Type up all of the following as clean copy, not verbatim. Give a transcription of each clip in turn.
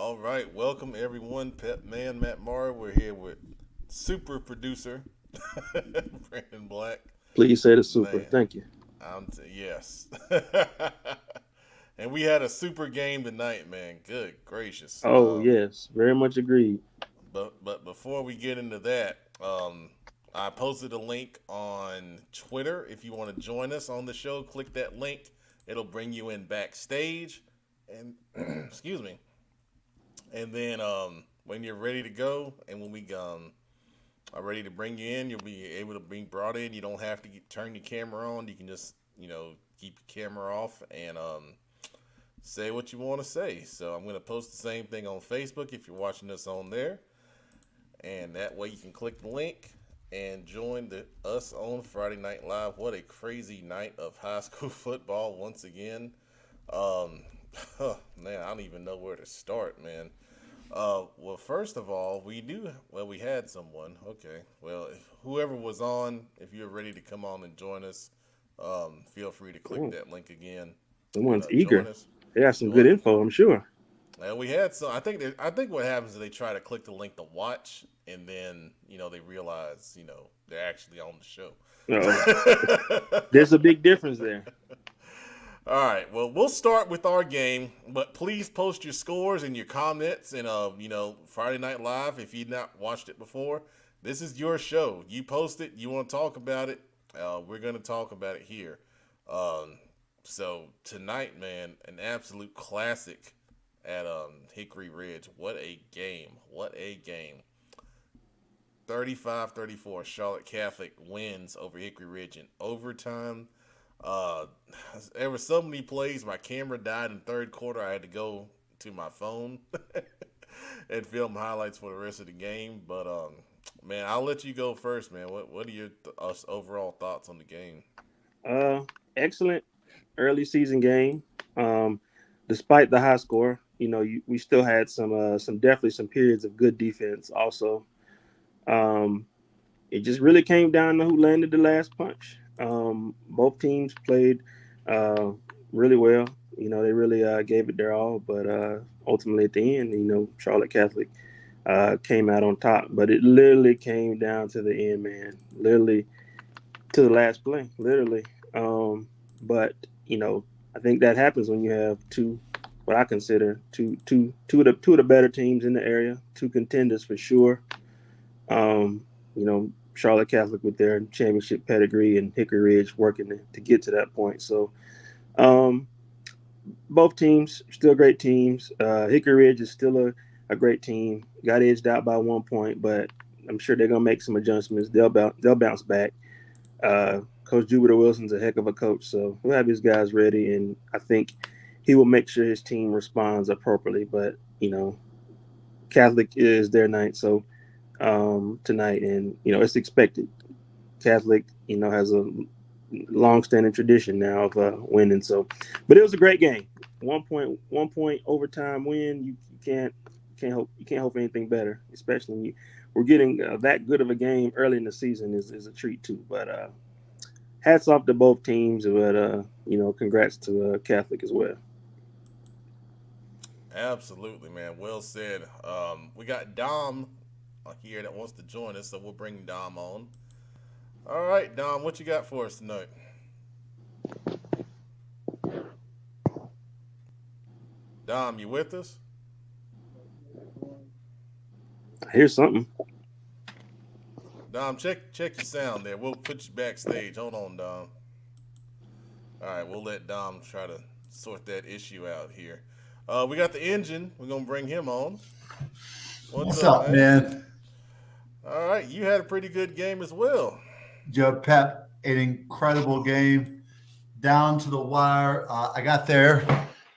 All right, welcome everyone. Pet Man Matt Mara. We're here with super producer Brandon Black. Please say the super. Man, Thank you. yes. And we had a super game tonight, man. Good gracious. Oh, yes. Very much agreed. But before we get into that, I posted a link on Twitter. If you want to join us on the show, click that link. It'll bring you in backstage, and excuse me. And then when you're ready to go, and when we are ready to bring you in, you'll be able to be brought in. You don't have to turn your camera on. You can just keep your camera off and say what you want to say. So I'm gonna post the same thing on Facebook if you're watching us on there, and that way you can click the link and join us on Friday Night Live. What a crazy night of high school football once again. Um, man, I don't even know where to start, man. Well, first of all, we had someone. Okay. Well, if whoever was on, if you're ready to come on and join us, feel free to click Oh, that link again and someone's join eager. us. They have some good Well, info, I'm sure. and we had some. I think what happens is they try to click the link to watch, and then they realize they're actually on the show. Uh-oh. There's a big difference there. All right. Well, we'll start with our game, but please post your scores and your comments. And Friday Night Live, if you've not watched it before, this is your show. You post it. You want to talk about it. We're gonna talk about it here. Um, so tonight, man, an absolute classic at Hickory Ridge. What a game! What a game! 35-34, Charlotte Catholic wins over Hickory Ridge in overtime. Uh, there were so many plays. My camera died in third quarter. I had to go to my phone and film highlights for the rest of the game. But man, I'll let you go first, man. What are your overall thoughts on the game? Uh, Excellent early season game. Um, Despite the high score, we still had some definitely some periods of good defense. Also, um, it just really came down to who landed the last punch. Both teams played uh, really well. They really gave it their all, but ultimately at the end, Charlotte Catholic came out on top. But it literally came down to the end, man. Literally to the last play, literally. But I think that happens when you have what I consider two of the better teams in the area, two contenders for sure. Charlotte Catholic with their championship pedigree and Hickory Ridge working to get to that point. So um, both teams still great teams. Hickory Ridge is still a great team. Got edged out by 1 point, but I'm sure they're gonna make some adjustments. They'll bounce back. Coach Jupiter Wilson's a heck of a coach, so he'll have his guys ready, and I think he will make sure his team responds appropriately. But Catholic is their night, so tonight, and it's expected. Catholic, has a long-standing tradition now of winning. So, but it was a great game. 1 point overtime win. You can't hope for anything better, especially when we're getting that good of a game early in the season is a treat too. But hats off to both teams. But congrats to Catholic as well. Absolutely, man. Well said. We got Dom here that wants to join us, so we'll bring Dom on. All right, Dom, what you got for us tonight? Dom, you with us? Here's something. Dom, check your sound there. We'll put you backstage. Hold on, Dom. All right, we'll let Dom try to sort that issue out here. We got the engine. We're gonna bring him on. What's What's up, up, man? man? All right, you had a pretty good game as well. Joe Pep, an incredible game down to the wire. I got there,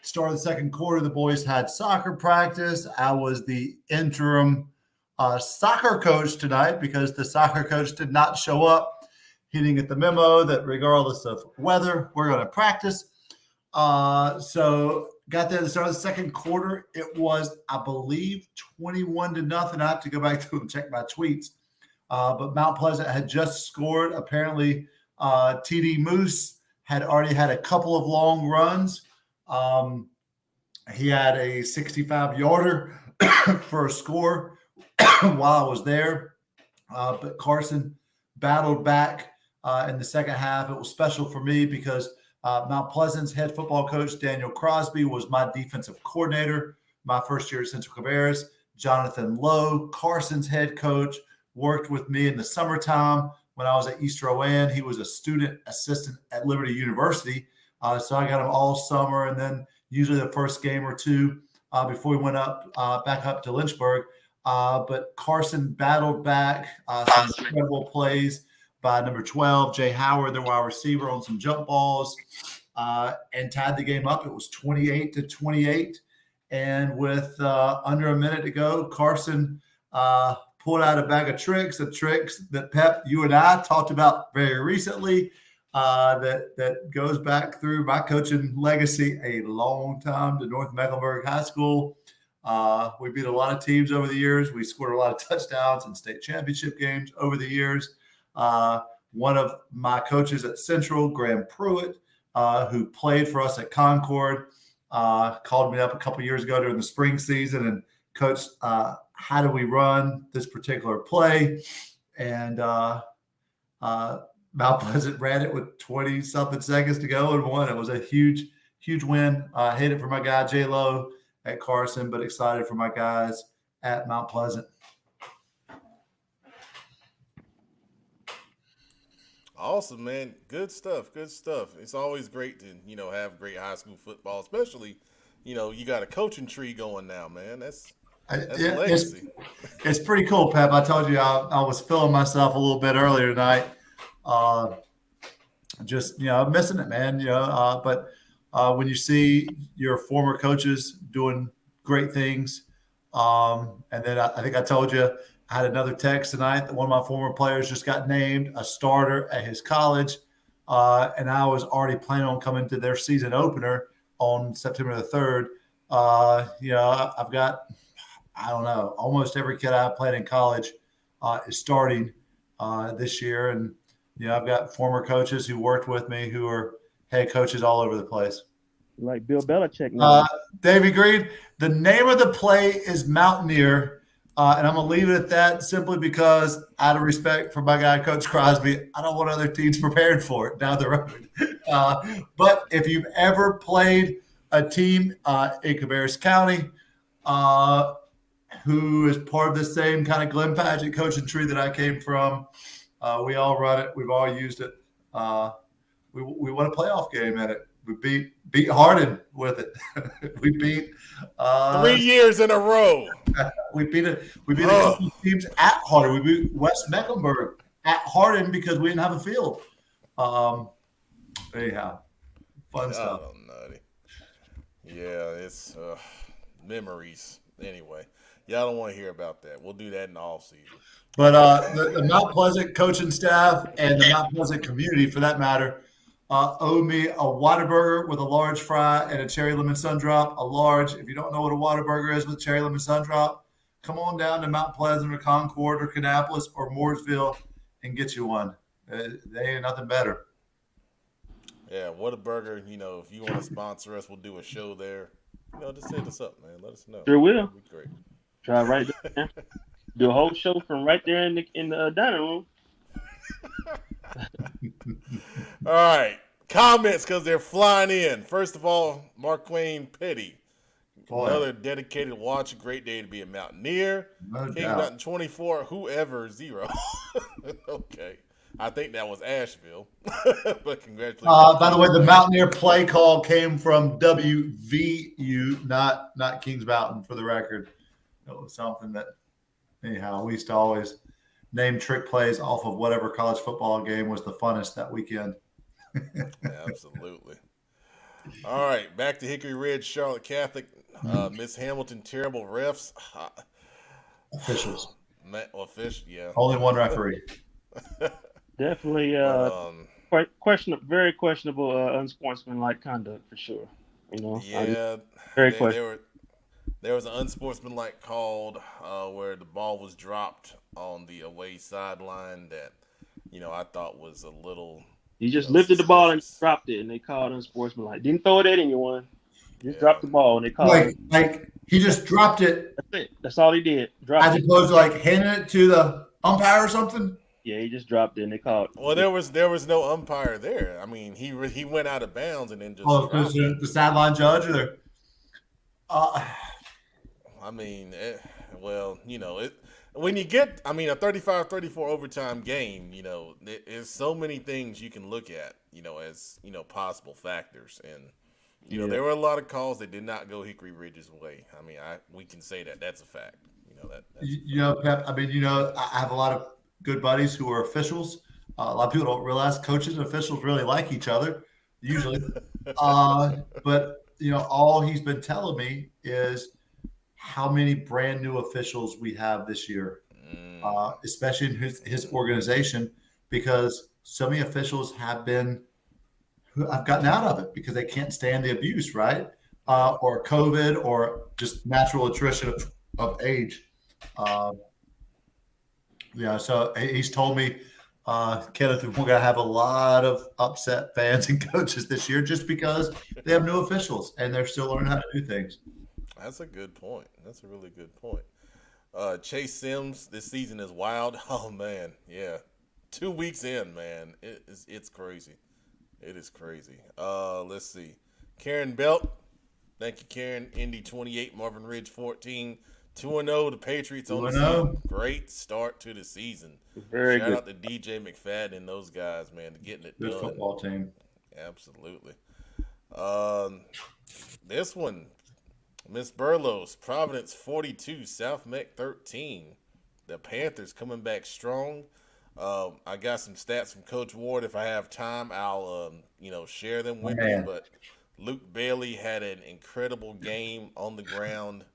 start of the second quarter. The boys had soccer practice. I was the interim soccer coach tonight because the soccer coach did not show up. He didn't get the memo that regardless of weather, we're going to practice. So got there at the start of the second quarter. It was, I believe, 21-0. I have to go back through and check my tweets. But Mount Pleasant had just scored. Apparently, TD Moose had already had a couple of long runs. He had a 65-yarder for a score while I was there. But Carson battled back in the second half. It was special for me because Mount Pleasant's head football coach, Daniel Crosby, was my defensive coordinator my first year at Central Cabarrus. Jonathan Lowe, Carson's head coach, worked with me in the summertime when I was at East Rowan. He was a student assistant at Liberty University. So I got him all summer, and then usually the first game or two before we went back up to Lynchburg. But Carson battled back some incredible plays by number 12, Jay Howard, their wide receiver, on some jump balls, and tied the game up. It was 28-28. And with under a minute to go, Carson pulled out a bag of tricks, the tricks that Pep, you and I talked about very recently, that goes back through my coaching legacy a long time to North Mecklenburg High School. We beat a lot of teams over the years. We scored a lot of touchdowns in state championship games over the years. One of my coaches at Central, Graham Pruitt, who played for us at Concord, called me up a couple years ago during the spring season and coached, how do we run this particular play? And Mount Pleasant ran it with 20-something seconds to go and won. It was a huge, huge win. I hate it for my guy, Jay Lowe, at Carson, but excited for my guys at Mount Pleasant. Awesome, man. Good stuff. Good stuff. It's always great to, have great high school football, especially, you got a coaching tree going now, man. That's legacy. It's pretty cool, Pep. I told you I was feeling myself a little bit earlier tonight. Just, missing it, man, but when you see your former coaches doing great things, and then I think I told you I had another text tonight that one of my former players just got named a starter at his college, and I was already planning on coming to their season opener on September the 3rd. I've got, I don't know, almost every kid I've played in college is starting this year, and I've got former coaches who worked with me who are head coaches all over the place. Like Bill Belichick now. Davey Green, the name of the play is Mountaineer, and I'm going to leave it at that simply because out of respect for my guy, Coach Crosby, I don't want other teams prepared for it down the road. But if you've ever played a team in Cabarrus County who is part of the same kind of Glenn Padgett coaching tree that I came from, we all run it. We've all used it. We won a playoff game at it. We beat Hardin with it. We beat 3 years in a row. We beat a couple teams at Hardin. We beat West Mecklenburg at Hardin because we didn't have a field. Anyhow, fun stuff. Yeah, it's memories. Anyway, y'all don't want to hear about that. We'll do that in the off season. But the Mount Pleasant coaching staff and the Mount Pleasant community, for that matter, owed me a Whataburger with a large fry and a cherry lemon sun drop. A large. If you don't know what a Whataburger is with cherry lemon sun drop, come on down to Mount Pleasant or Concord or Kannapolis or Mooresville and get you one. They ain't nothing better. Yeah, Whataburger. If you want to sponsor us, we'll do a show there. Just hit us up, man. Let us know. Sure will. That'd be great. Try right there. Do a whole show from right there in the dining room. All right. Comments because they're flying in. First of all, Marquain Petty. Another dedicated watch. Great day to be a Mountaineer. No King doubt. Mountain 24. Whoever 0. Okay. I think that was Asheville. But congratulations. By the way, the Mountaineer play call came from WVU, not Kings Mountain, for the record. It was something that, anyhow, we used to always name trick plays off of whatever college football game was the funnest that weekend. Absolutely. All right, back to Hickory Ridge, Charlotte Catholic. Miss Hamilton, terrible refs. Officials. Yeah. Only one referee. Definitely very questionable unsportsmanlike conduct for sure. Yeah. Very questionable. There was an unsportsmanlike called where the ball was dropped on the away sideline that, I thought was a little. You just lifted the ball and dropped it, and they called unsportsmanlike. Didn't throw it at anyone. Just dropped the ball and they called like he just dropped it. That's it. That's all he did. Dropped As opposed to like handing it to the umpire or something. Yeah, he just dropped it and they called. Well, there was no umpire there. I mean, he went out of bounds and then just. Oh, because the sideline judge or the. I mean, well, when you get, I mean, a 35-34 overtime game, there's so many things you can look at, as, possible factors. And, there were a lot of calls that did not go Hickory Ridge's way. I mean, we can say that. That's a fact. Pep, I mean, I have a lot of good buddies who are officials. A lot of people don't realize coaches and officials really like each other, usually. But, all he's been telling me is how many brand new officials we have this year, especially in his organization, because so many officials have gotten out of it because they can't stand the abuse, right? Or COVID or just natural attrition of age. So he's told me, Kenneth, we're going to have a lot of upset fans and coaches this year just because they have new officials and they're still learning how to do things. That's a good point. That's a really good point. Chase Sims, this season is wild. Oh, man. Yeah. 2 weeks in, man. It's crazy. It is crazy. Let's see. Karen Belt. Thank you, Karen. Indy 28, Marvin Ridge 14. 2-0, the Patriots on the season. Great start to the season. Very Shout good. out to DJ McFadden and those guys, man, getting it Good done. football team. Absolutely. This one, Miss Burlos, Providence 42, South Meck 13. The Panthers coming back strong. I got some stats from Coach Ward. If I have time, I'll share them with you. But Luke Bailey had an incredible game on the ground.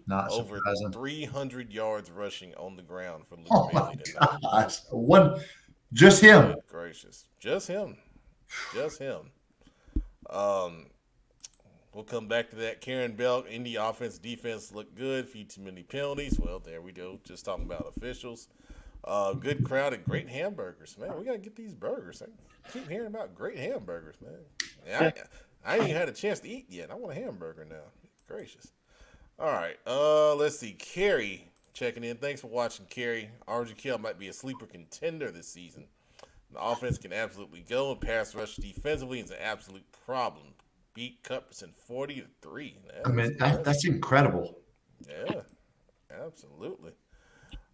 Not over surprising. 300 yards rushing on the ground for Luke Oh Bailey my gosh. Just him. Good gracious. Just him. We'll come back to that. Karen Bell, Indy offense, defense looked good. Few too many penalties. Well, there we go. Just talking about officials. Good crowd and great hamburgers. Man, we got to get these burgers. I keep hearing about great hamburgers, man. Yeah, I ain't even had a chance to eat yet. I want a hamburger now. Gracious. All right. Let's see. Carrie checking in. Thanks for watching, Carrie. RGKL might be a sleeper contender this season. The offense can absolutely go, and pass rush defensively is an absolute problem. Beat Cuperson 40-3. I mean, that's incredible. Yeah, absolutely.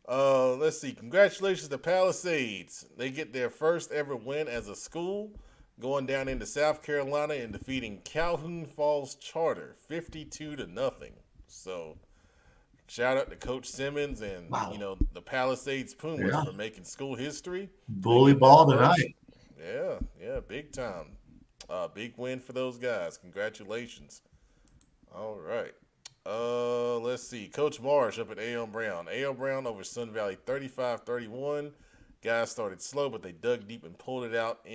Let's see. Congratulations to Palisades. They get their first ever win as a school, going down into South Carolina and defeating Calhoun Falls Charter 52-0. So, shout out to Coach Simmons and the Palisades Pumas for making school history. Bully ball tonight. Yeah, big time. Big win for those guys. Congratulations. All right. Let's see. Coach Marsh up at A.L. Brown. A.L. Brown over Sun Valley 35-31. Guys started slow, but they dug deep and pulled it out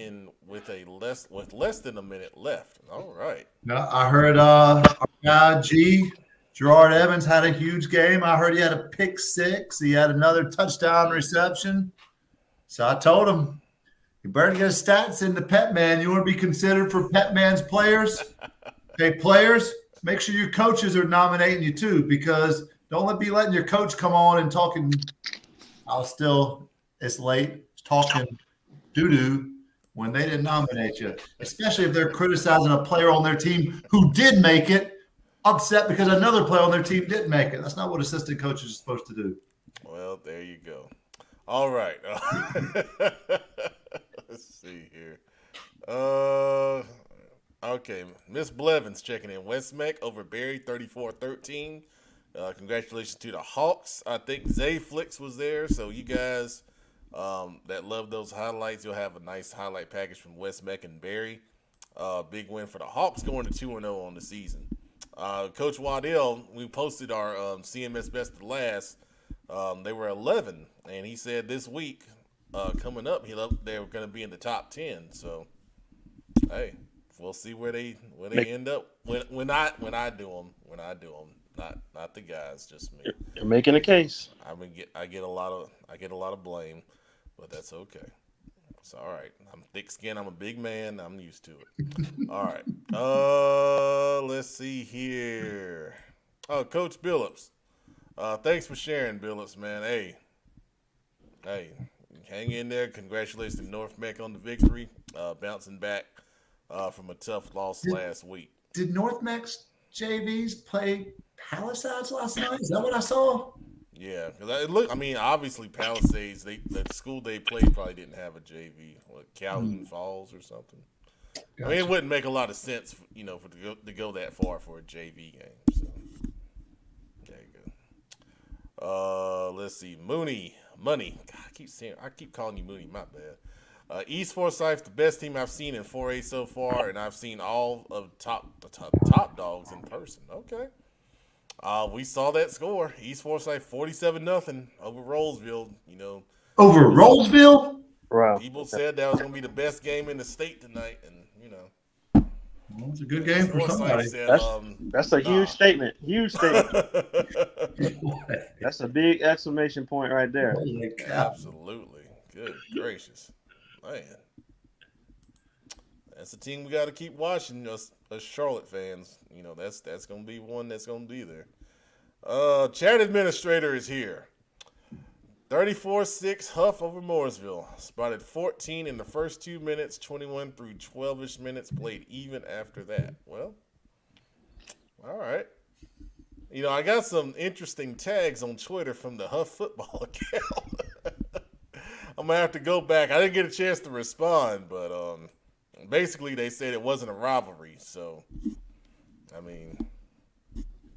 with less than a minute left. All right. No, I heard our guy Gerard Evans had a huge game. I heard he had a pick six. He had another touchdown reception. So I told him, you better get his stats in the Pet Man. You want to be considered for Pet Man's players? Hey, players, make sure your coaches are nominating you too, because don't be letting your coach come on and talking. It's late, talking doo-doo when they didn't nominate you, especially if they're criticizing a player on their team who did make it, upset because another player on their team didn't make it. That's not what assistant coaches are supposed to do. Well, there you go. All right. Let's see here. Okay. Miss Blevins checking in. West Meck over Berry 34-13. Congratulations to the Hawks. I think Zay Flicks was there. So you guys that love those highlights, you'll have a nice highlight package from West Meck and Berry. Big win for the Hawks, going to 2-0 on the season. Coach Waddell, we posted our CMS Best of Last. They were 11, and he said this week coming up, they were going to be in the top 10. So, hey, we'll see where they end up when I do them. Not the guys, just me. You're making a case. I get a lot of blame, but that's okay. It's all right. I'm thick skinned. I'm a big man. I'm used to it. All right. Let's see here. Oh, Coach Billups. Thanks for sharing, Billups, man. Hey, hang in there. Congratulations to North Meck on the victory. Bouncing back from a tough loss last week. Did North Mex JVs play Palisades last night? Is that what I saw? Yeah, because I mean, obviously Palisades, the school they played probably didn't have a JV, Calhoun Falls or something. Gotcha. I mean, it wouldn't make a lot of sense, to go that far for a JV game. So there you go. Let's see, Money. God, I keep calling you Mooney. My bad. East Forsyth, the best team I've seen in 4A so far, and I've seen all of the top dogs in person. Okay. We saw that score. East Forsyth 47-0 over Rollsville. Over Rollsville? Wow. People said that was going to be the best game in the state tonight, and well, it's a good game for somebody. Said, that's a huge statement. Huge statement. That's a big exclamation point right there. Absolutely. Good gracious, man. That's a team we got to keep watching. Us Charlotte fans, that's going to be one that's going to be there. Chat administrator is here. 34-6 Huff over Mooresville. Spotted 14 in the first 2 minutes, 21 through 12-ish minutes, played even after that. Well, all right. I got some interesting tags on Twitter from the Huff football account. I'm going to have to go back. I didn't get a chance to respond, but basically they said it wasn't a rivalry. So, I mean.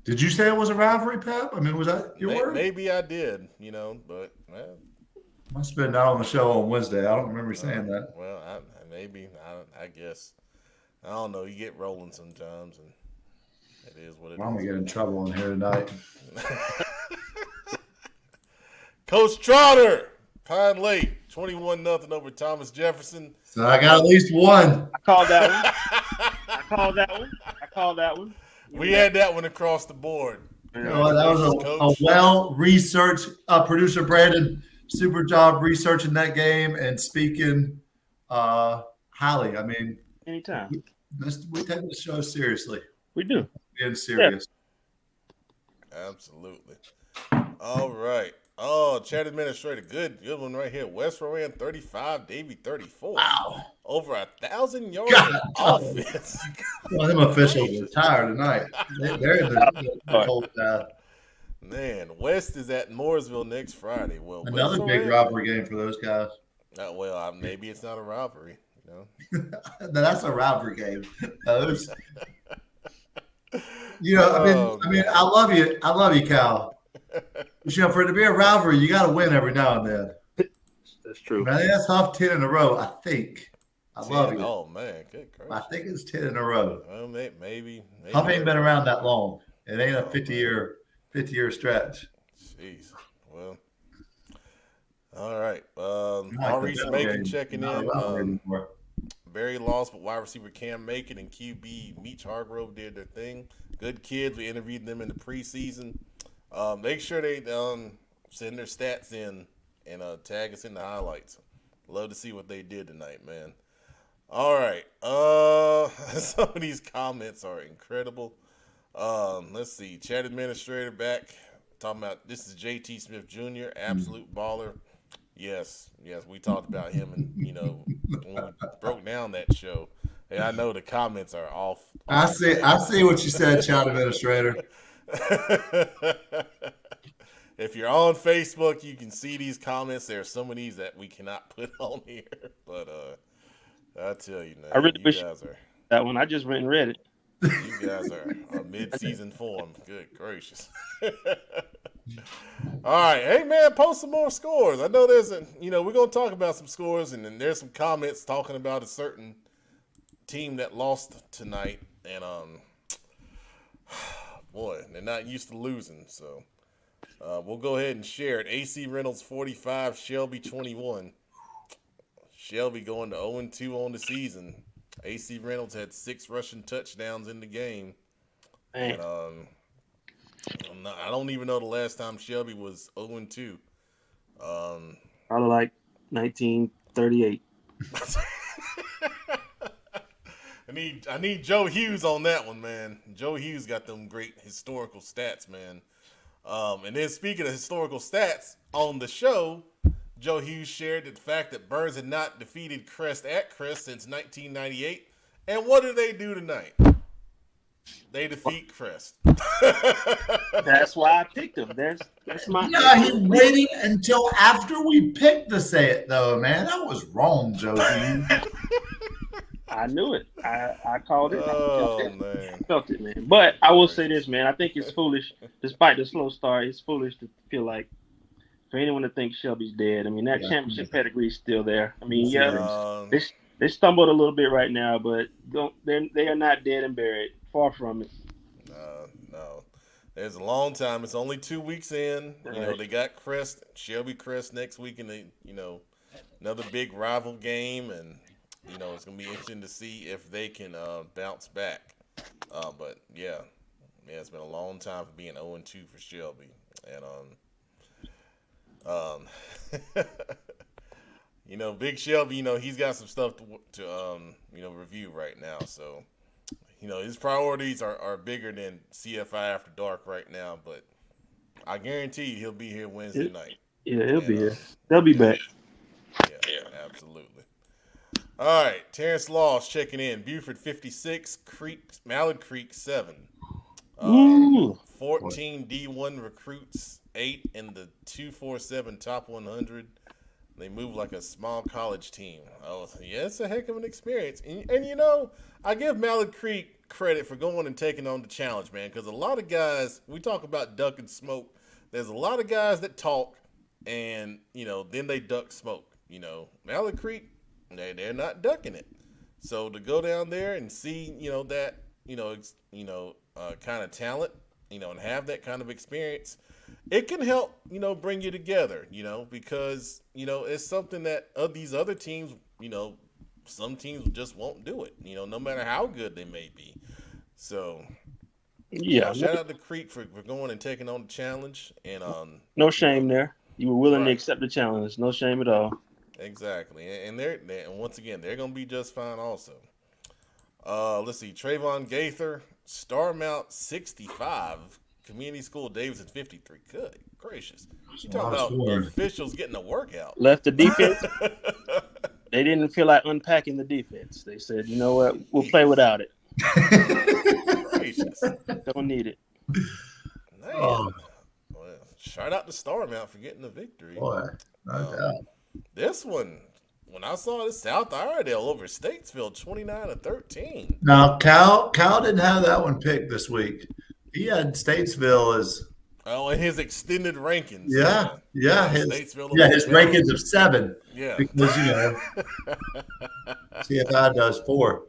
Did you say it was a rivalry, Pep? I mean, was that your word? Maybe I did, but. Must have been not on the show on Wednesday. I don't remember saying that. Well, I guess. I don't know. You get rolling sometimes, and it is what it is. I'm going to get in trouble in here tonight. Coach Trotter, Pine Lake, 21-0 over Thomas Jefferson. So I got at least one. I called that one. We had that one across the board. That was a well-researched producer, Brandon. Super job researching that game and speaking highly. I mean, anytime. We take the show seriously. We do. Being serious. Yeah. Absolutely. All right. Oh, chat administrator, good one right here. West Rowan 35, Davie 34. Wow. Over 1,000 yards of offense. Well, them officials are tired tonight. They're in the cold down. Man, West is at Mooresville next Friday. Well, another big rivalry game for those guys. Maybe it's not a rivalry. That's a rivalry game. Those. I love you, Cal. For it to be a rivalry, you got to win every now and then. That's true. I think that's Huff 10 in a row. I think. I love you. Oh man, good gracious. I think it's 10 in a row. Well, maybe. Huff ain't been around that long. It ain't a 50-year stretch. Jeez. Well. All right. Maurice Macon checking in. Barry lost, but wide receiver Cam Macon and QB Meach Hargrove did their thing. Good kids. We interviewed them in the preseason. Make sure they send their stats in and tag us in the highlights. Love to see what they did tonight, man. All right. Some of these comments are incredible. Let's see. Chat administrator back talking about this is JT Smith Jr., absolute baller. Yes, we talked about him, and when we broke down that show. Hey, I know the comments are off. I see what you said, chat administrator. If you're on Facebook, you can see these comments. There are some of these that we cannot put on here, but I tell you, man, I really wish that one. I just went and read it. You guys are mid-season form. Good gracious. All right. Hey, man, post some more scores. I know we're going to talk about some scores, and then there's some comments talking about a certain team that lost tonight. And, boy, they're not used to losing. So we'll go ahead and share it. AC Reynolds 45, Shelby 21. Shelby going to 0-2 on the season. AC Reynolds had 6 rushing touchdowns in the game. Man. And I don't even know the last time Shelby was 0-2. Probably like 1938. I need Joe Hughes on that one, man. Joe Hughes got them great historical stats, man. And then speaking of historical stats, on the show, Joe Hughes shared the fact that Burns had not defeated Crest at Crest since 1998. And what do they do tonight? They defeat Crest. That's why I picked him. That's my. Yeah, he waiting until after we picked to say it, though, man. That was wrong, Joe. I knew it. I called it. Oh, man. I felt it, man. But I will say this, man. I think it's foolish, despite the slow start, it's foolish to feel like for anyone to think Shelby's dead. I mean, that championship pedigree is still there. I mean, they stumbled a little bit right now, but they are not dead and buried. Far from it. No. There's a long time. It's only 2 weeks in. You know, they got Shelby Crest next week, and another big rival game, and it's gonna be interesting to see if they can bounce back. But it's been a long time for being 0-2 for Shelby, and Big Shelby, he's got some stuff to review right now, so. His priorities are bigger than CFI After Dark right now, but I guarantee you he'll be here Wednesday night. Yeah, he'll be here. They'll be back. Yeah, absolutely. All right, Terrence Laws checking in. Buford 56, Mallard Creek 7. 14 D1 recruits, 8 in the 247 top 100. They move like a small college team. Oh, yeah, it's a heck of an experience. And I give Mallard Creek credit for going and taking on the challenge, man, because a lot of guys, we talk about duck and smoke. There's a lot of guys that talk and, then they duck smoke. Mallard Creek, they're not ducking it. So to go down there and see, that, kind of talent, and have that kind of experience, it can help, bring you together, because, it's something that these other teams, some teams just won't do it, no matter how good they may be. So, shout out to Creek for going and taking on the challenge. And no shame there. You were willing to accept the challenge. No shame at all. Exactly. And and once again, they're going to be just fine also. Let's see. Trayvon Gaither, Starmount 65. Community School Davidson 53. Good gracious. You talking about the officials getting a workout. Left the defense. They didn't feel like unpacking the defense. They said, you know what, we'll play without it. Gracious. Don't need it. Man. Well, shout out to Starmount for getting the victory. Boy, no doubt. This one, when I saw this, South Iredale over Statesville 29-13. Now, Cal didn't have that one picked this week. He had Statesville as in his extended rankings. Yeah. His Statesville rankings of 7. Yeah. Because CFI does 4.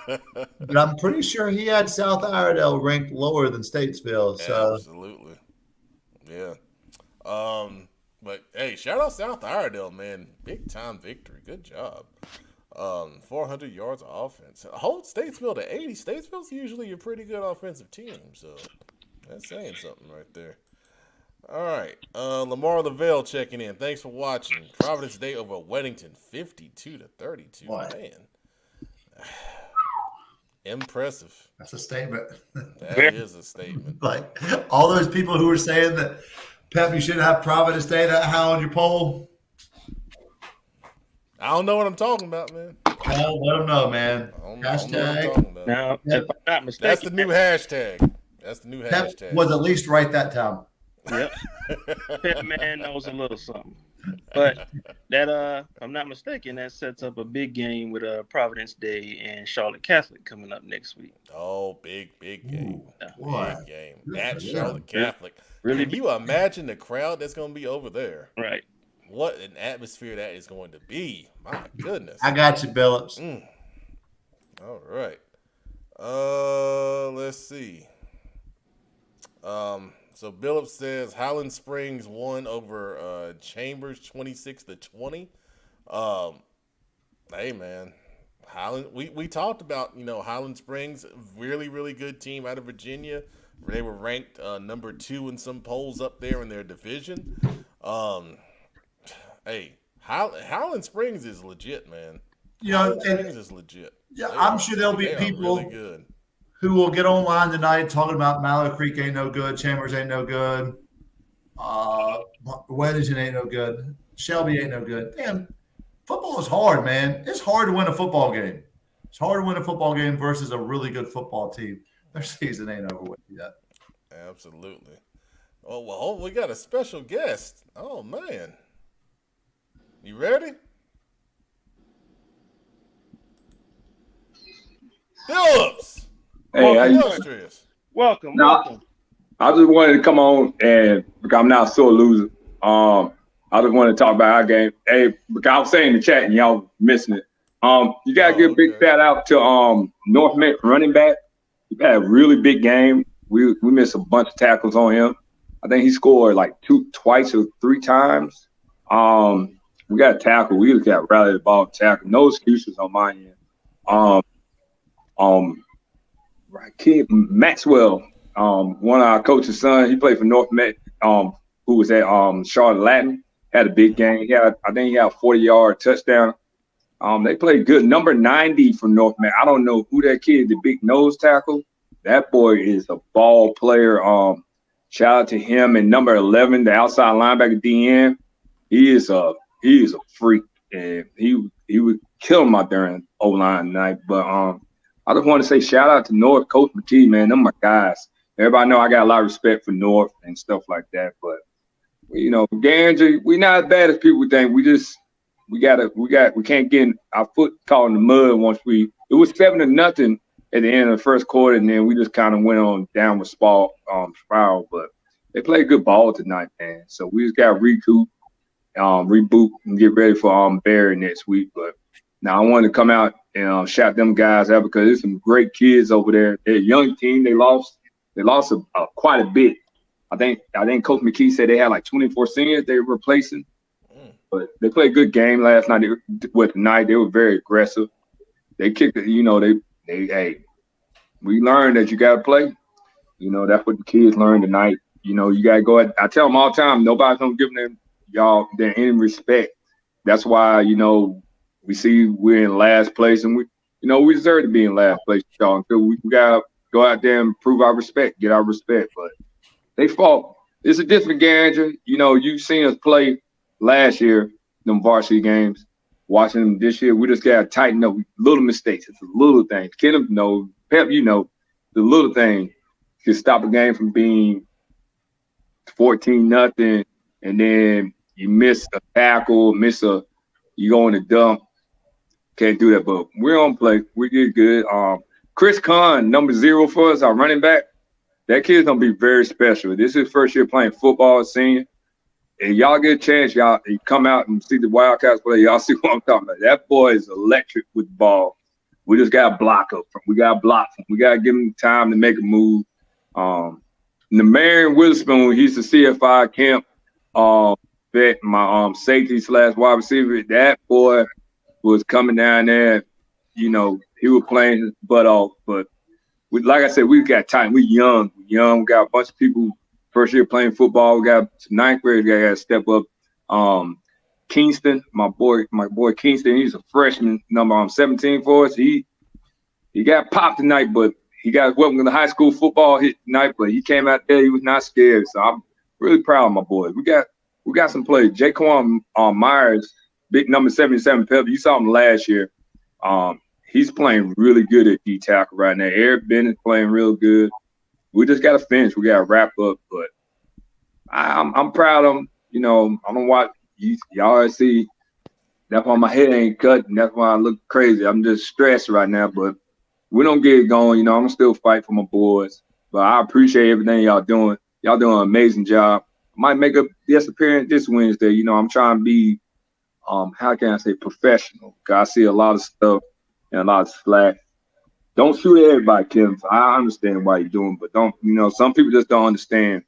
But I'm pretty sure he had South Iredale ranked lower than Statesville. So absolutely. Yeah. But hey, shout out South Iredale, man. Big time victory. Good job. 400 yards of offense. Hold Statesville to 80. Statesville's usually a pretty good offensive team, so that's saying something right there. All right. Lamar Lavelle checking in. Thanks for watching. Providence Day over Weddington, 52-32. Man. Impressive. that's a statement. That is a statement. Like all those people who were saying that Pep, you shouldn't have Providence Day that high on your poll. I don't know what I'm talking about, man. Well, let them know, man. Hashtag. Now, if I'm not mistaken, that's the new hashtag. Pep was at least right that time. Yep. Pep man knows a little something. But that, if I'm not mistaken, that sets up a big game with Providence Day and Charlotte Catholic coming up next week. Oh, big game. Boy. Big game. At Charlotte Catholic. Really? Can you imagine the crowd that's going to be over there? Right. What an atmosphere that is going to be. My goodness. I got you, Billups. All right. Let's see. So Billups says Highland Springs won over Chambers 26-20. Hey man, Highland. We talked about Highland Springs, really really good team out of Virginia. They were ranked number 2 in some polls up there in their division. Hey, Howland Springs is legit, man. You know, Howland Springs is legit. yeah, I'm sure there'll be They people are really good who will get online tonight talking about Mallow Creek ain't no good, Chambers ain't no good, Weddington ain't no good, Shelby ain't no good. Damn, football is hard, man. It's hard to win a football game. It's hard to win a football game versus a really good football team. Their season ain't over with yet. Absolutely. Oh, well, we got a special guest. Oh, man. You ready? Phillips. Hey, how you doing? Illustrious. Welcome. I just wanted to come on and because I'm not a sore loser. I just wanted to talk about our game. Hey, because I was saying in the chat and y'all missing it. You gotta give a big shout out to North Met running back. He had a really big game. We missed a bunch of tackles on him. I think he scored like twice or three times. We got tackled. We just got rallied the ball tackle. No excuses on my end. Kid Maxwell, one of our coach's son, he played for North Met, who was at Charlotte Latin, had a big game. I think he had a 40-yard touchdown. They played good. Number 90 from North Met. I don't know who that kid, the big nose tackle. That boy is a ball player. Shout out to him. And number 11, the outside linebacker DN, he is a freak. And he would kill him out there in O-line tonight. But I just want to say shout out to North, Coach McKee, man. Them my guys. Everybody know I got a lot of respect for North and stuff like that. But you know, Ganger, we not as bad as people think. We can't get our foot caught in the mud once it was 7-0 at the end of the first quarter, and then we just kind of went on downward spiral. But they played good ball tonight, man. So we just got to recoup, reboot, and get ready for Barry next week. But now I wanted to come out and shout them guys out because there's some great kids over there. They're a young team. They lost quite a bit. I think Coach McKee said they had like 24 seniors they were replacing. But they played a good game last night. Tonight they were very aggressive. They kicked it. You know, we learned that you got to play. You know, that's what the kids learned tonight. You know, you got to go. I tell them all the time, nobody's gonna give them any respect. That's why, you know, we see we're in last place, and we deserve to be in last place, y'all. We got to go out there and prove our respect, get our respect. But they fought. It's a different game. You know, you've seen us play last year, them varsity games. Watching them this year, we just got to tighten up little mistakes. It's a little thing. Kenneth knows, Pep, you know, the little thing can stop a game from being 14-0, and then you miss a tackle, you go in the dump. Can't do that, but we're on play. We did good. Chris Kahn, number 0 for us, our running back. That kid's gonna be very special. This is his first year playing football, senior. And y'all get a chance, y'all come out and see the Wildcats play. Y'all see what I'm talking about. That boy is electric with the ball. We just got to block up. We got to block him. We got to give him time to make a move. The Marion Witherspoon, he's the CFI camp vet, my safety / wide receiver. That boy was coming down there. You know, he was playing his butt off. But like I said, we got time. We young. We got a bunch of people first year playing football. We got some 9th grade guy got to step up. Kingston, my boy Kingston, he's a freshman, number 17 for us. He got popped tonight, but he got welcome to the high school football hit tonight, but he came out there, he was not scared. So I'm really proud of my boys. We got some plays. Jaquan Myers, big number 77 Pepper. You saw him last year. He's playing really good at D tackle right now. Eric Bennett playing real good. We just got to finish. We got to wrap up, but I'm proud of them. You know, I don't watch y'all see. That's why my head ain't cut, and that's why I look crazy. I'm just stressed right now, but we don't get it going. You know, I'm still fight for my boys, but I appreciate everything y'all doing. Y'all doing an amazing job. I might make a guest appearance this Wednesday. You know, I'm trying to be, how can I say, professional. Cause I see a lot of stuff and a lot of slack. Don't shoot at everybody, Kim. I understand why you're doing, but don't, you know, some people just don't understand,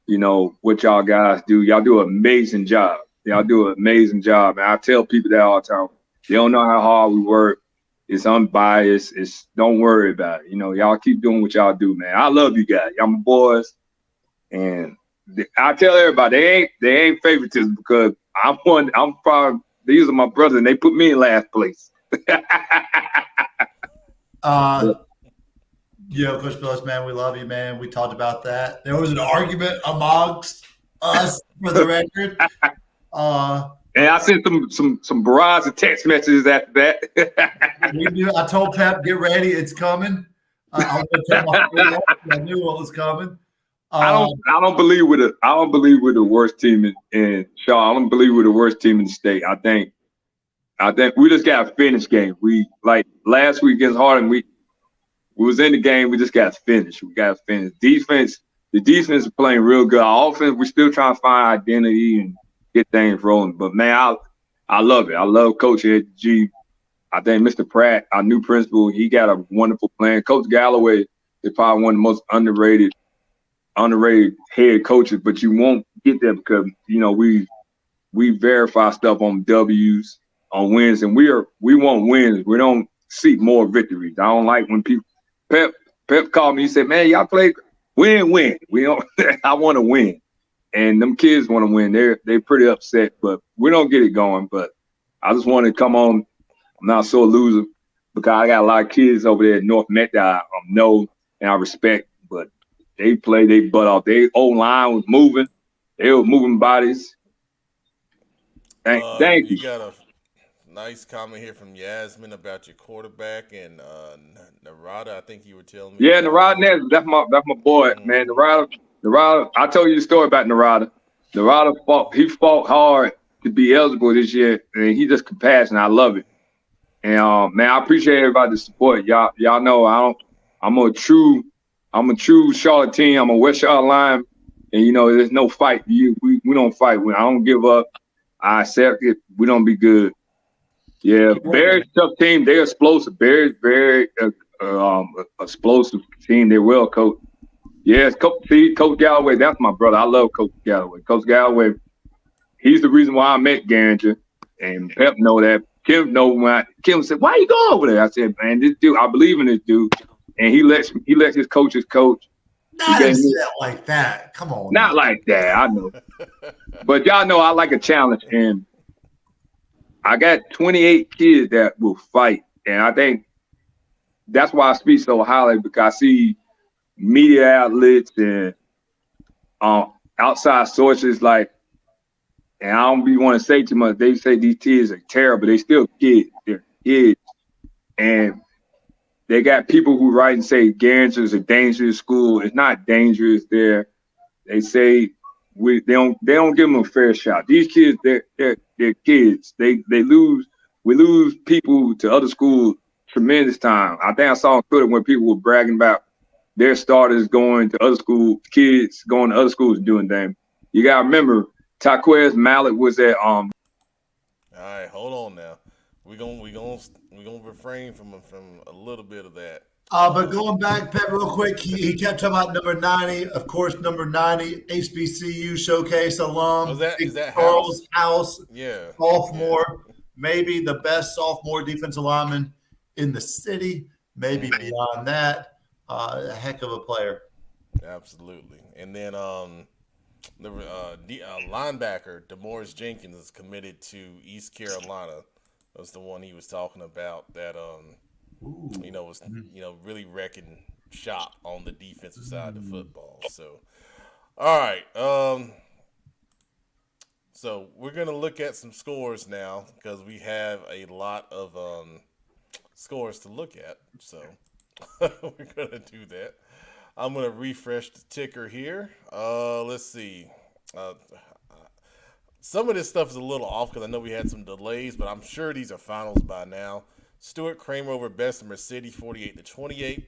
you know, what y'all guys do. Y'all do an amazing job. Y'all do an amazing job. And I tell people that all the time. They don't know how hard we work. It's unbiased. Don't worry about it. You know, y'all keep doing what y'all do, man. I love you guys. Y'all my boys. And I tell everybody, they ain't favoritism because I'm probably these are my brothers, and they put me in last place. Coach Billis, man, we love you, man. We talked about that. There was an argument amongst us for the record. And I sent some barrage of text messages after that. We knew. I told Pep, get ready, it's coming. I was going to turn my phone off. I knew what was coming. I don't believe we're the worst team in Shaw. I don't believe we're the worst team in the state. I think we just got to finish game. We like last week against Harding, we was in the game. We just got to finish. We got to finish. The defense is playing real good. Our offense, we're still trying to find identity and get things rolling. But man, I love it. I love Coach at G. I think Mr. Pratt, our new principal, he got a wonderful plan. Coach Galloway is probably one of the most underrated head coaches, but you won't get there because we verify stuff on W's, on wins, and we want wins. We don't seek more victories. I don't like when people Pep called me. He said, "Man, y'all play win. We don't. I want to win." And them kids want to win. They're pretty upset, but we don't get it going. But I just want to come on. I'm not so a loser because I got a lot of kids over there at North Met that I know and I respect. But they play their butt off. Their old line was moving. They were moving bodies. Thank you. You got a nice comment here from Yasmin about your quarterback and Narada. I think you were telling me. Yeah, Narada, that's my boy, man. Narada, I told you the story about Narada. Narada fought hard to be eligible this year, and he just compassionate. I love it. And man, I appreciate everybody's support. Y'all know I'm a true Charlotte team. I'm a West Charlotte line, and there's no fight. We don't fight. I don't give up. I accept it. We don't be good. Yeah, very tough team. They're explosive. Very, very explosive team. They're well coached. Yes, Coach Galloway. That's my brother. I love Coach Galloway. Coach Galloway, he's the reason why I met Garringer, and Pep know that. Kim said, "Why are you going over there?" I said, "Man, this dude, I believe in this dude, and he lets his coaches coach." Not like that. Come on. Not like that. I know, but y'all know I like a challenge, and I got 28 kids that will fight, and I think that's why I speak so highly because I see media outlets and outside sources like. And I don't want to say too much. They say these kids are terrible. They still kids. They're kids. And they got people who write and say Garringer's a dangerous school. It's not dangerous there. They say they don't give them a fair shot. These kids, they're kids. We lose people to other schools tremendous time. I think I saw on Twitter when people were bragging about their starters going to other schools, kids going to other schools and doing things. You gotta remember Taquez Mallett was at All right, hold on now. We're gonna refrain from a little bit of that. But going back, Pep, real quick, he kept talking about number 90. Of course, number 90, HBCU Showcase alum. Is that Charles House? Yeah. Sophomore, maybe the best sophomore defensive lineman in the city. Maybe beyond that, a heck of a player. Absolutely. And then the linebacker DeMorris Jenkins is committed to East Carolina. That's the one he was talking about that was really wrecking shop on the defensive side of football. So all right. So we're gonna look at some scores now because we have a lot of scores to look at. So we're gonna do that. I'm going to refresh the ticker here. Let's see. Some of this stuff is a little off because I know we had some delays, but I'm sure these are finals by now. Stuart Kramer over Bessemer City, 48-28.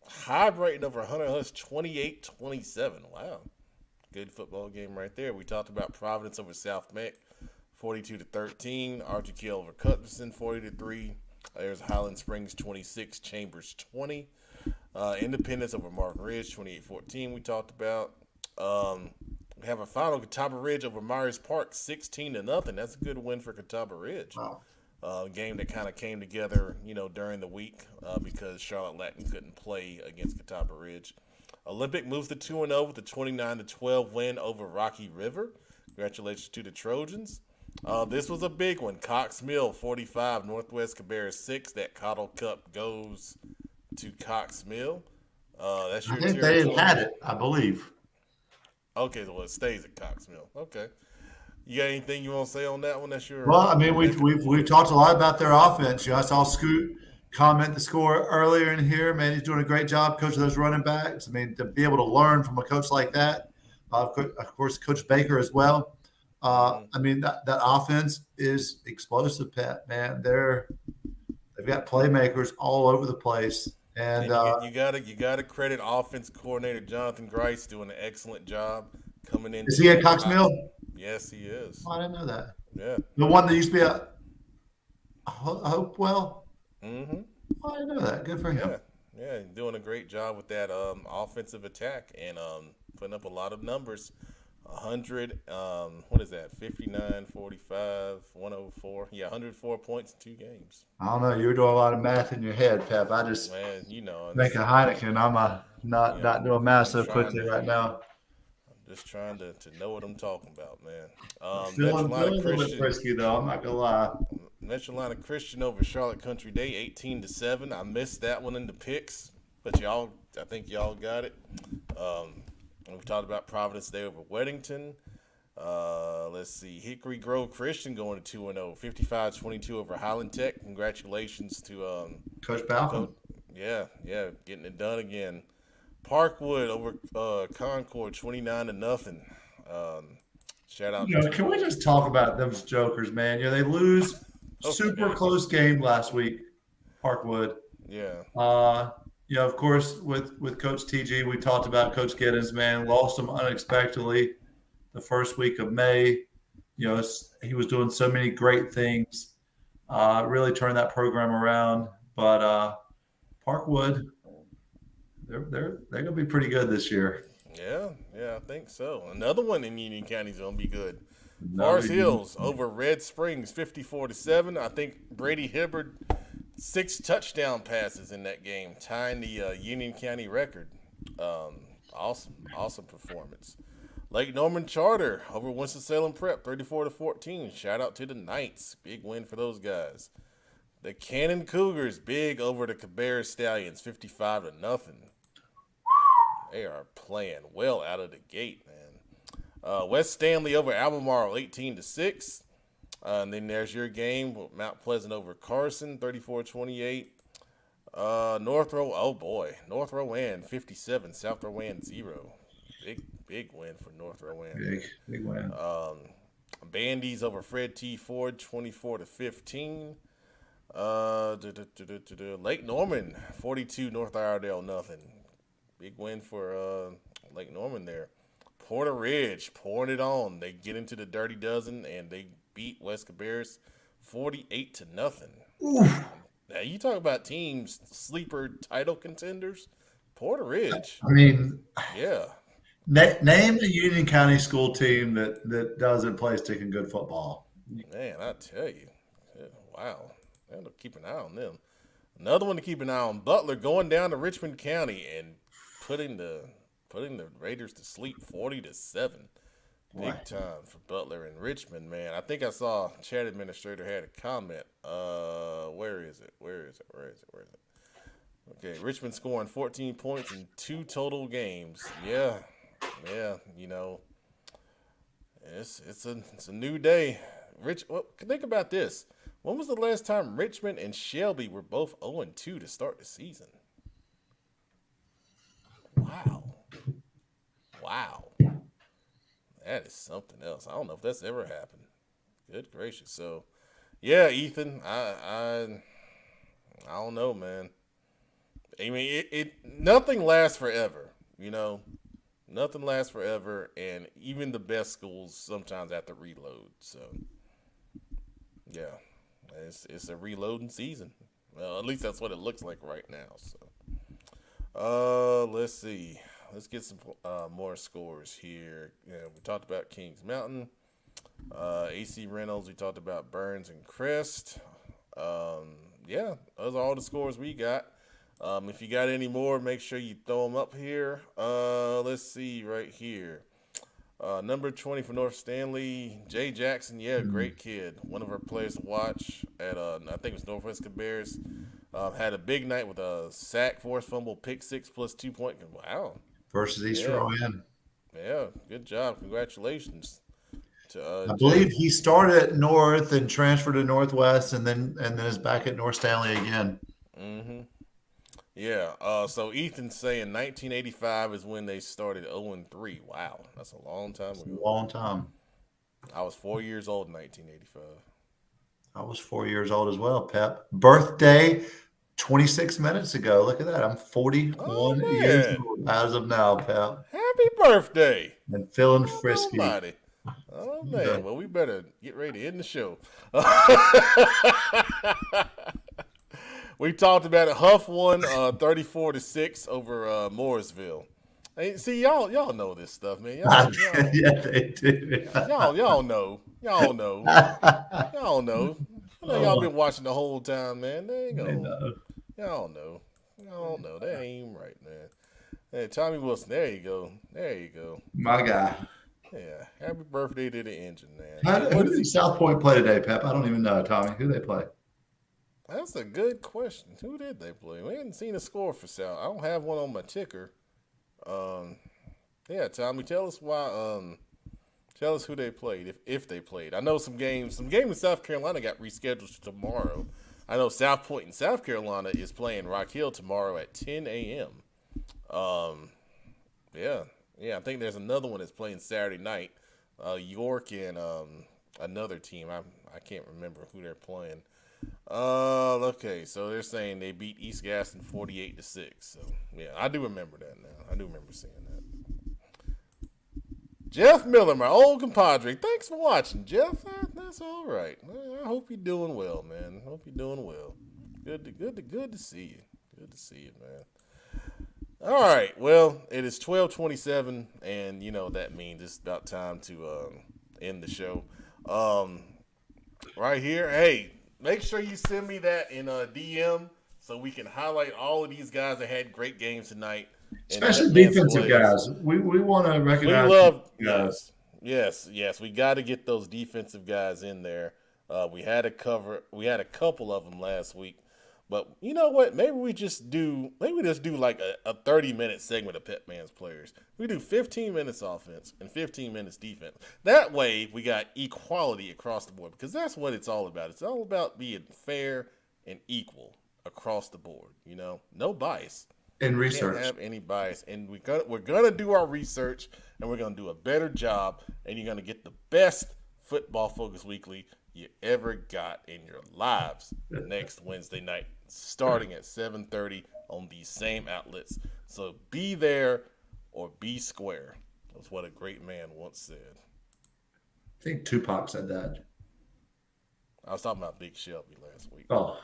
High rating over Hunter Hus, 28-27. Wow. Good football game right there. We talked about Providence over South Meck, 42-13. RGK over Cutlerson, 40-3. There's Highland Springs, 26. Chambers, 20. Independence over Martin Ridge, 28-14. We talked about. We have a final Catawba Ridge over Myers Park, 16-0. That's a good win for Catawba Ridge. Wow. Game that kind of came together, during the week because Charlotte Latin couldn't play against Catawba Ridge. Olympic moves to 2-0 with a 29-12 win over Rocky River. Congratulations to the Trojans. This was a big one. Cox Mill 45, Northwest Cabarrus 6. That Cottle Cup goes to Cox Mill. That's I your think they territory. had it, I believe. Okay, so it stays at Cox Mill. Okay. You got anything you want to say on that one? That's your Well, I mean, neck of the we've woods. talked a lot about their offense. I saw Scoot comment the score earlier in here. Man, he's doing a great job coaching those running backs. I mean, to be able to learn from a coach like that, of course, Coach Baker as well. I mean, that offense is explosive, Pat. Man, they've got playmakers all over the place, and And you gotta credit offense coordinator Jonathan Grice doing an excellent job coming is into he at that Cox Mill? Yes, he is. Oh, I didn't know that. Yeah. The one that used to be a Hopewell. Mm-hmm. Oh, I didn't know that. Good for him. Yeah. Yeah, doing a great job with that offensive attack and putting up a lot of numbers. 100, what is that? 59, 45, 104. Yeah, 104 points in 2 games. I don't know. You're doing a lot of math in your head, Pep. I just Man, make a Heineken. I'm yeah, not doing math I'm so trying quickly to right now. just trying to know what I'm talking about, man. Feeling a little bit frisky though. I'm not gonna lie. Metro Atlanta Christian over Charlotte Country Day, 18-7. I missed that one in the picks, but I think y'all got it. We talked about Providence Day over Weddington. Let's see, Hickory Grove Christian going to 2-0, 55-22 over Highland Tech. Congratulations to Coach Balcom. yeah, getting it done again. Parkwood over Concord, 29-0. Shout out to Can we just talk about those jokers, man? They lose super Okay. close game last week, Parkwood. yeah. Of course, with Coach TG, we talked about Coach Giddens, man, lost him unexpectedly the first week of May. He was doing so many great things, really turned that program around. But Parkwood, they're gonna be pretty good this year. Yeah, I think so. Another one in Union County is gonna be good. Another Forest Hills over Red Springs, 54-7. I think Brady Hibbard 6 touchdown passes in that game, tying the Union County record. Awesome performance. Lake Norman Charter over Winston-Salem Prep, 34-14. Shout out to the Knights, big win for those guys. The Cannon Cougars big over the Cabarrus Stallions, 55-0. They are playing well out of the gate, man. West Stanley over Albemarle, 18-6. And then there's your game with Mount Pleasant over Carson, 34-28. North Rowan 57, South Rowan 0. Big win for North Rowan. Big win. Bandies over Fred T. Ford, 24-15. Lake Norman, 42, North Iredale, nothing. Big win for Lake Norman there. Porter Ridge pouring it on. They get into the Dirty Dozen and they beat West Cabarrus 48-0. Now you talk about teams sleeper title contenders. Porter Ridge. I mean, Yeah. name a Union County school team that doesn't play sticking good football. Man, I tell you. Yeah, wow. I have to keep an eye on them. Another one to keep an eye on, Butler going down to Richmond County and putting the Raiders to sleep 40-7. Big time for Butler and Richmond, man. I think I saw chat administrator had a comment. Where is it? Okay, Richmond scoring 14 points in 2 total games. Yeah, it's a new day. Think about this. When was the last time Richmond and Shelby were both 0-2 to start the season? Wow. That is something else. I don't know if that's ever happened. Good gracious. So, yeah, Ethan, I don't know, man. I mean, nothing lasts forever, Nothing lasts forever, and even the best schools sometimes have to reload. So, yeah, it's a reloading season. Well, at least that's what it looks like right now. So, let's see. Let's get some more scores here. Yeah, we talked about Kings Mountain, AC Reynolds. We talked about Burns and Crest. Yeah, those are all the scores we got. If you got any more, make sure you throw them up here. Let's see right here. Number 20 for North Stanley, Jay Jackson. Yeah, great kid. One of our players to watch at I think it was Northwestern Bears. Had a big night with a sack, forced fumble, pick six plus 2 point. Wow. Versus Easter ON. Yeah, good job. Congratulations to I Jay. believe he started at North and transferred to Northwest, and then is back at North Stanley again. Mm-hmm. Yeah. So Ethan's saying 1985 is when they started 0-3. Wow, that's a long time ago. Long time. I was 4 years old in 1985. I was 4 years old as well, Pep. Birthday 26 minutes ago. Look at that. I'm 41 years old as of now, Pep. Happy birthday. And feeling frisky. Almighty. Oh, man. Well, we better get ready to end the show. We talked about it. Huff won 34-6 over Mooresville. Hey, see, y'all know this stuff, man. Y'all, yeah, they do. y'all know. Y'all know. Y'all know. I know y'all been watching the whole time, man. There you go. Y'all know. Y'all know. That ain't even right, man. Hey, Tommy Wilson. There you go. There you go. My guy. Yeah. Happy birthday to the engine, man. Who did South Point play today, Pep? I don't even know, Tommy. Who they play? That's a good question. Who did they play? We hadn't seen a score for South. I don't have one on my ticker. Yeah, Tommy, tell us why. Tell us who they played, if they played. I know some games in South Carolina got rescheduled to tomorrow. I know South Point in South Carolina is playing Rock Hill tomorrow at 10 a.m. Yeah, I think there's another one that's playing Saturday night. York and another team. I can't remember who they're playing. Okay, so they're saying they beat East Gaston 48-6. So yeah, I do remember that now. I do remember seeing that. Jeff Miller, my old compadre. Thanks for watching, Jeff. That's all right. I hope you're doing well, man. I hope you're doing well. Good to see you. Good to see you, man. All right. Well, it is 12:27, and you know what that means. It's about time to end the show. Right here. Hey, make sure you send me that in a DM so we can highlight all of these guys that had great games tonight. Especially defensive guys. We want to recognize. We love yes. We got to get those defensive guys in there. We had a couple of them last week, but you know what? Maybe we just do like a 30-minute segment of Pep Man's players. We do 15 minutes offense and 15 minutes defense. That way we got equality across the board, because that's what it's all about. It's all about being fair and equal across the board. You know, no bias. In research. We can't have any bias, and we're gonna do our research, and we're gonna do a better job, and you're gonna get the best Football Focus Weekly you ever got in your lives next Wednesday night, starting at 7:30 on these same outlets. So be there or be square. That's what a great man once said. I think Tupac said that. I was talking about Big Shelby last week. Oh.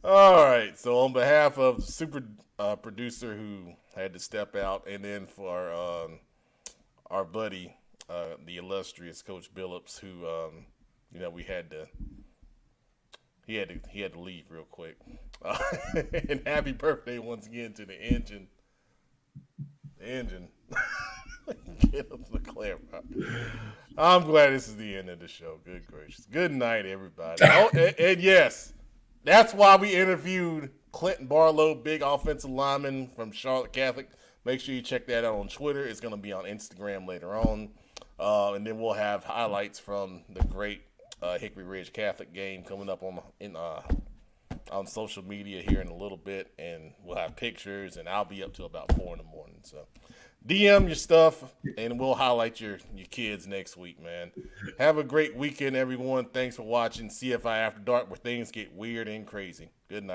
All right. So on behalf of the super producer who had to step out, and then for our buddy, the illustrious Coach Billups, who he had to leave real quick. And happy birthday once again to the engine. The engine. Get up to the camera. I'm glad this is the end of the show. Good gracious. Good night, everybody. Oh, and yes, that's why we interviewed Clinton Barlow, big offensive lineman from Charlotte Catholic. Make sure you check that out on Twitter. It's going to be on Instagram later on. And then we'll have highlights from the great Hickory Ridge Catholic game coming up on social media here in a little bit. And we'll have pictures, and I'll be up till about 4 in the morning. So DM your stuff, and we'll highlight your kids next week, man. Have a great weekend, everyone. Thanks for watching CFI After Dark, where things get weird and crazy. Good night.